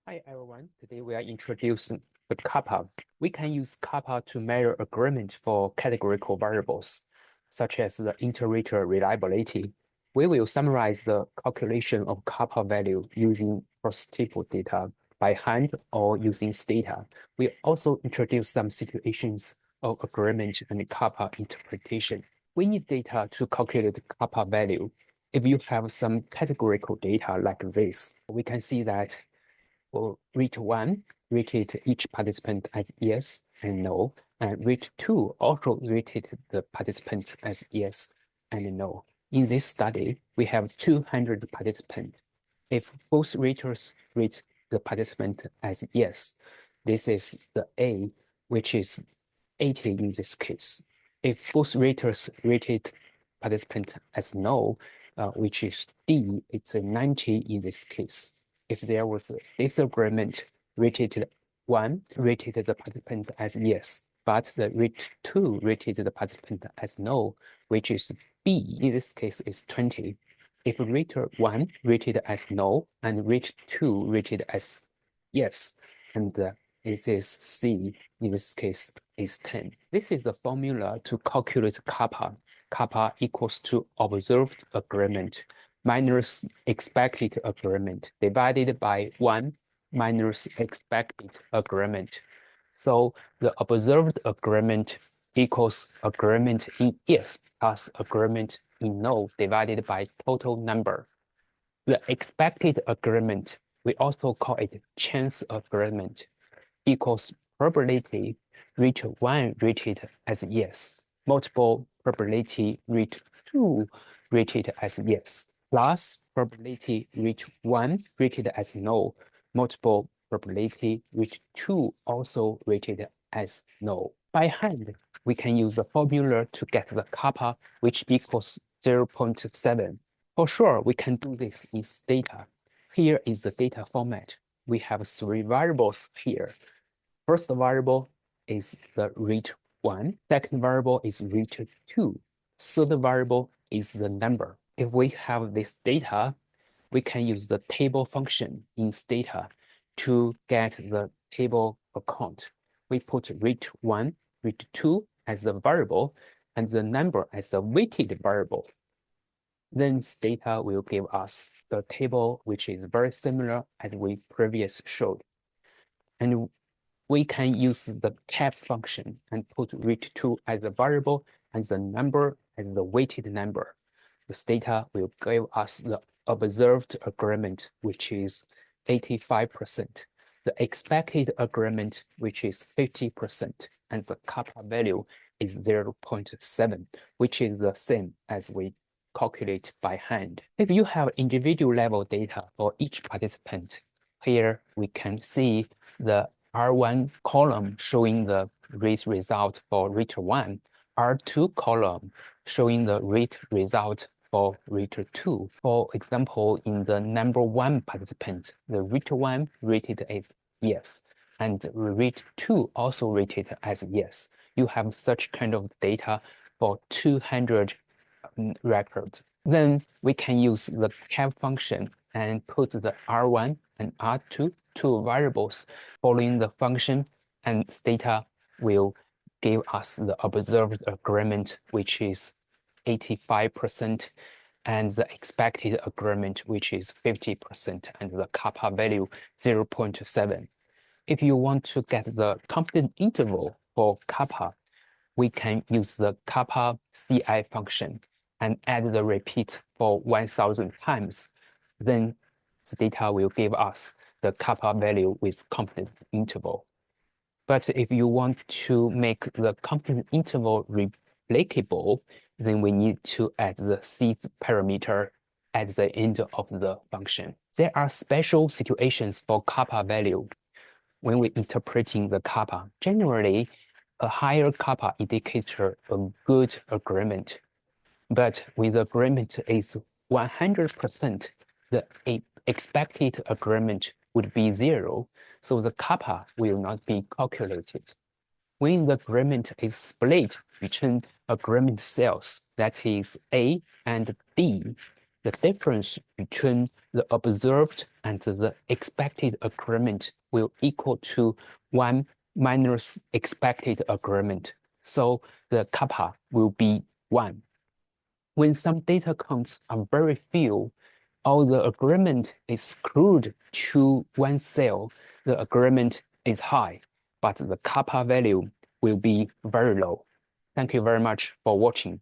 Hi everyone, today we are introducing the Kappa. We can use Kappa to measure agreement for categorical variables, such as the inter-rater reliability. We will summarize the calculation of Kappa value using prototypical data by hand or using Stata. We also introduce some situations of agreement and Kappa interpretation. We need data to calculate the Kappa value. If you have some categorical data like this, we can see that for read 1, rated each participant as yes and no, and read 2 also rated the participant as yes and no. In this study, we have 200 participants. If both raters rate the participant as yes, this is the A, which is 80 in this case. If both raters rated participant as no, which is D, it's a 90 in this case. If there was a disagreement, rated 1 rated the participant as yes, but the rate 2 rated the participant as no, which is B, in this case is 20. If rater 1 rated as no and rate 2 rated as yes, and this is C, in this case is 10. This is the formula to calculate kappa. Kappa equals to observed agreement minus expected agreement divided by 1 minus expected agreement. So the observed agreement equals agreement in yes plus agreement in no divided by total number. The expected agreement, we also call it chance agreement, equals probability rate 1 rated as yes, multiple probability rate 2 rated as yes, plus probability rate 1 rated as no, multiple probability rate 2 also rated as no. By hand, we can use the formula to get the kappa, which equals 0.7. For sure, we can do this in Stata. Here is the data format. We have 3 variables here. First variable is the rate 1. Second variable is rate 2. Third variable is the number. If we have this data, we can use the table function in Stata to get the table account. We put rate 1, rate 2 as the variable, and the number as the weighted variable. Then Stata will give us the table, which is very similar as we previously showed. And we can use the cap function and put rate2 as a variable and the number as the weighted number. The Stata will give us the observed agreement, which is 85%, the expected agreement, which is 50%, and the kappa value is 0.7, which is the same as we calculate by hand. If you have individual level data for each participant, here we can see the R1 column showing the rate result for rate 1, R2 column showing the rate result for rate 2. For example, in the number 1 participant, the rate 1 rated as yes, and rate 2 also rated as yes. You have such kind of data for 200 records. Then we can use the cap function and put the R1 and R2 two variables following the function, and Stata will give us the observed agreement, which is 85%, and the expected agreement, which is 50%, and the kappa value 0.7. If you want to get the confidence interval for kappa, we can use the kappa CI function and add the repeat for 1000 times. Then the data will give us the kappa value with confidence interval. But if you want to make the confidence interval replicable, then we need to add the C parameter at the end of the function. There are special situations for kappa value when we're interpreting the kappa. Generally, a higher kappa indicates a good agreement. But when the agreement is 100%, the expected agreement would be 0, so the kappa will not be calculated. When the agreement is split between agreement cells, that is A and B, the difference between the observed and the expected agreement will equal to 1 minus expected agreement. So the kappa will be 1. When some data counts are very few, or the agreement is skewed to one cell, the agreement is high, but the kappa value will be very low. Thank you very much for watching.